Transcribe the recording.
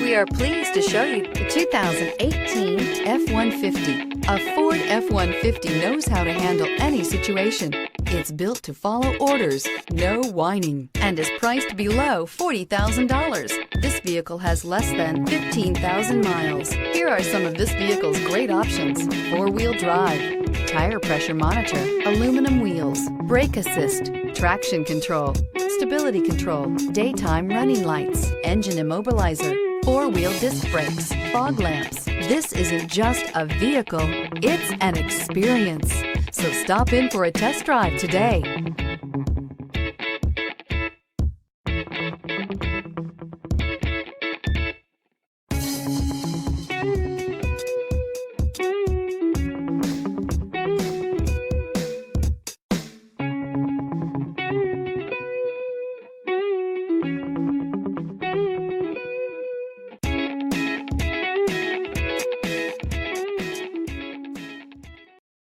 We are pleased to show you the 2018 F-150. A Ford F-150 knows how to handle any situation. It's built to follow orders, no whining, and is priced below $40,000. This vehicle has less than 15,000 miles. Here are some of this vehicle's great options: four-wheel drive, tire pressure monitor, aluminum wheels, brake assist, traction control, stability control, daytime running lights, engine immobilizer, four-wheel disc brakes, fog lamps. This isn't just a vehicle, it's an experience. So stop in for a test drive today.